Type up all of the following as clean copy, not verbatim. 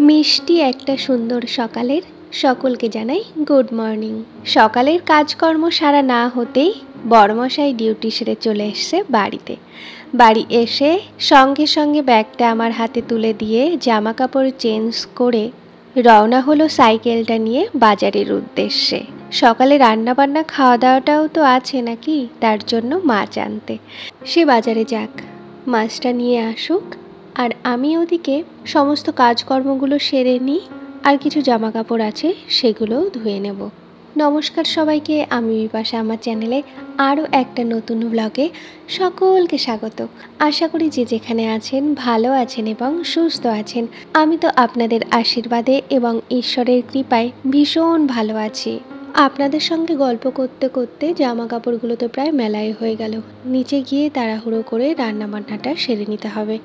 মিষ্টি একটা সুন্দর সকালের সকলকে জানাই গুড মর্নিং। সকালের কাজকর্ম সারা না হতেই বড়মশাই ডিউটি সেরে চলে এসছে বাড়িতে। বাড়ি এসে সঙ্গে সঙ্গে ব্যাগটা আমার হাতে তুলে দিয়ে জামা কাপড় চেঞ্জ করে রওনা হলো সাইকেলটা নিয়ে বাজারের উদ্দেশ্যে। সকালে রান্না বান্না খাওয়া দাওয়াটাও তো আছে নাকি, তার জন্য মাছ আনতে। সে বাজারে যাক, মাছটা নিয়ে আসুক, আর আমি ওদিকে সমস্ত কাজকর্মগুলো সেরে নিই। আর কিছু জামা কাপড় আছে সেগুলোও ধুয়ে নেব। নমস্কার সবাইকে, আমি বিপাশা। আমার চ্যানেলে আরও একটা নতুন ব্লগে সকলকে স্বাগত। আশা করি যে যেখানে আছেন ভালো আছেন এবং সুস্থ আছেন। আমি তো আপনাদের আশীর্বাদে এবং ঈশ্বরের কৃপায় ভীষণ ভালো আছি। আপনাদের সঙ্গে গল্প করতে করতে জামা কাপড়গুলো তো প্রায় মেলাই হয়ে গেল। নিচে গিয়ে তাড়াহুড়ো করে রান্নাবান্নাটা সেরে নিতে হবে।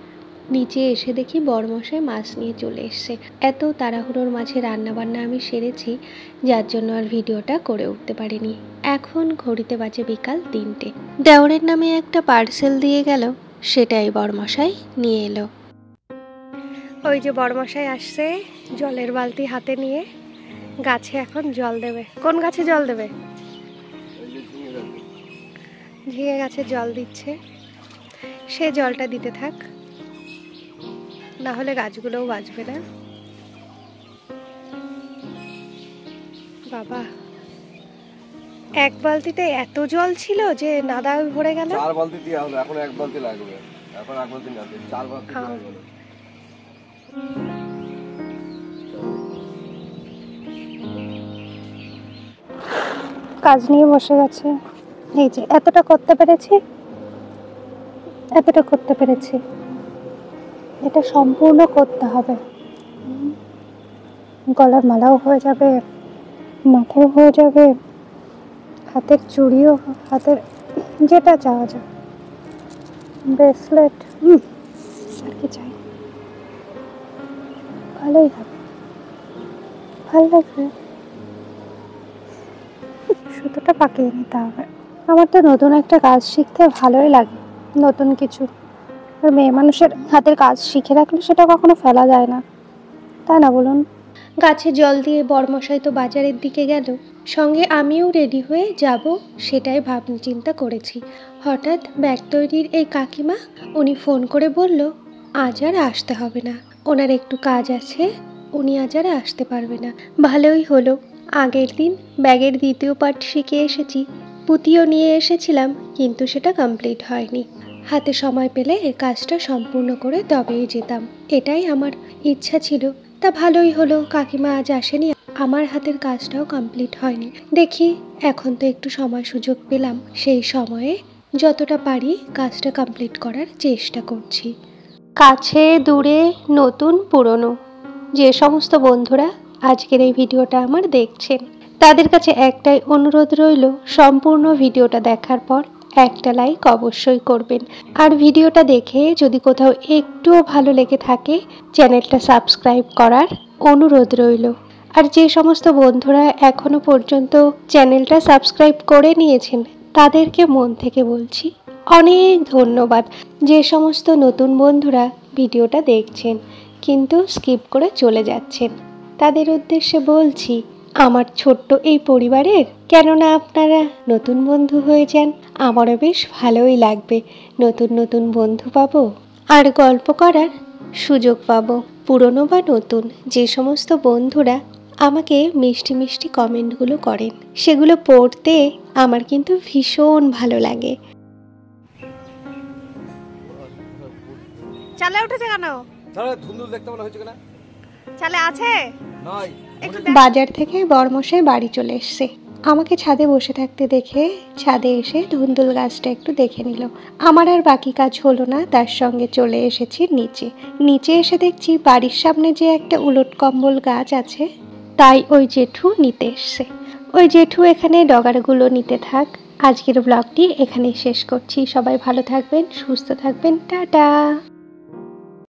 নিচে এসে দেখি বড়মশাই মাছ নিয়ে চলে এসছে। এত তাড়াহুড়োর মাঝে রান্নাবান্না আমি সেরেছি, যার জন্য আর ভিডিওটা করে উঠতে পারিনি। এখন ঘড়িতে বাজে বিকাল 3টে। দেওরের নামে একটা পার্সেল দিয়ে গেল, সেটাই বড়মশাই নিয়ে এলো। ওই যে বড়মশাই আসছে জলের বালতি হাতে নিয়ে, গাছে এখন জল দেবে। কোন গাছে জল দেবে? ঝিঙে গাছে জল দিচ্ছে। সে জলটা দিতে থাক, না হলে গাছগুলোও বাঁচবে না। বাবা, এক বালতিতে এত জল ছিল যে নাদা ভরে গেল। 4 বালতি দিয়া হলো, এখন 1 বালতি লাগবে। এখন 1 বালতি না, 4 বালতি হয়ে গেল। কাজ নিয়ে বসে গেছে। এই যে এতটা করতে পেরেছি, এটা সম্পূর্ণ করতে হবে। গলার মালাও হয়ে যাবে, মাথাও হয়ে যাবে, হাতের চুড়িও, হাতের যেটা চাওয়া যায়, ব্রেসলেট, আর কি চাই। ভালোই হবে, ভালো লাগবে। সুতোটা পাকিয়ে নিতে হবে। আমার তো নতুন একটা কাজ শিখতে ভালোই লাগে, নতুন কিছু। আর মেয়ে মানুষের হাতের কাজ শিখে রাখলে সেটা কখনো ফেলা যায় না, তাই না বলুন? গাছে জল দিয়ে বড়মশাই তো বাজারের দিকে গেল, সঙ্গে আমিও রেডি হয়ে যাব, সেটাই ভাবনা চিন্তা করেছি। হঠাৎ ব্যাগ তৈরির এই কাকিমা, উনি ফোন করে বলল আজ আর আসতে হবে না, ওনার একটু কাজ আছে, উনি আজ আর আসতে পারবে না। ভালোই হলো, আগের দিন ব্যাগের দ্বিতীয় পার্ট শিখে এসেছি, পুঁতিও নিয়ে এসেছিলাম, কিন্তু সেটা কমপ্লিট হয়নি। হাতে সময় পেলে এই কাজটা সম্পূর্ণ করে তবেই যেতাম, এটাই আমার ইচ্ছা ছিল। তা ভালোই হলো, কাকিমা আজ আসেনি, আমার হাতের কাজটাও কমপ্লিট হয়নি। দেখি, এখন তো একটু সময় সুযোগ পেলাম, সেই সময়ে যতটা পারি কাজটা কমপ্লিট করার চেষ্টা করছি। কাছে দূরে নতুন পুরনো যে সমস্ত বন্ধুরা আজকের এই ভিডিওটা আমার দেখছেন, তাদের কাছে একটাই অনুরোধ রইল, সম্পূর্ণ ভিডিওটা দেখার পর একটা লাইক অবশ্যই করবেন। আর ভিডিওটা দেখে যদি কোথাও একটুও ভালো লেগে থাকে, চ্যানেলটা সাবস্ক্রাইব করার অনুরোধ রইল। আর যে সমস্ত বন্ধুরা এখনো পর্যন্ত চ্যানেলটা সাবস্ক্রাইব করে নিয়েছেন, তাদেরকে মন থেকে বলছি অনেক ধন্যবাদ। যে সমস্ত নতুন বন্ধুরা ভিডিওটা দেখছেন কিন্তু স্কিপ করে চলে যাচ্ছেন, তাদের উদ্দেশ্যে বলছি, আমার ছোট্ট এই পরিবারের কেননা আপনারা নতুন বন্ধু হয়ে যান, আমারও বেশ ভালোই লাগবে। নতুন নতুন বন্ধু পাবো আর গল্প করার সুযোগ পাবো। পুরনো বা নতুন যে সমস্ত বন্ধুরা আমাকে মিষ্টি মিষ্টি কমেন্টগুলো করেন, সেগুলো পড়তে আমার কিন্তু ভীষণ ভালো লাগে। চালে উঠেছে কেন? তাহলে ধুন্দুল দেখতে মনে হচ্ছে কেন? চালে আছে নাই। বাজার থেকে বড়মশাই বাড়ি চলে এসছে। আমাকে ছাদে বসে থাকতে দেখে ছাদে এসে ধুন্দুল গাছটা একটু দেখে নিল। আমার আর বাকি কাজ হলো না, তার সঙ্গে চলে এসেছি নিচে এসে দেখছি বাড়ির সামনে যে একটা উলট কম্বল গাছ আছে, তাই ওই জেঠু নিতে এসছে। ওই জেঠু এখানে ডগারগুলো নিতে থাক। আজকের ব্লগটি এখানেই শেষ করছি। সবাই ভালো থাকবেন, সুস্থ থাকবেন, টাটা।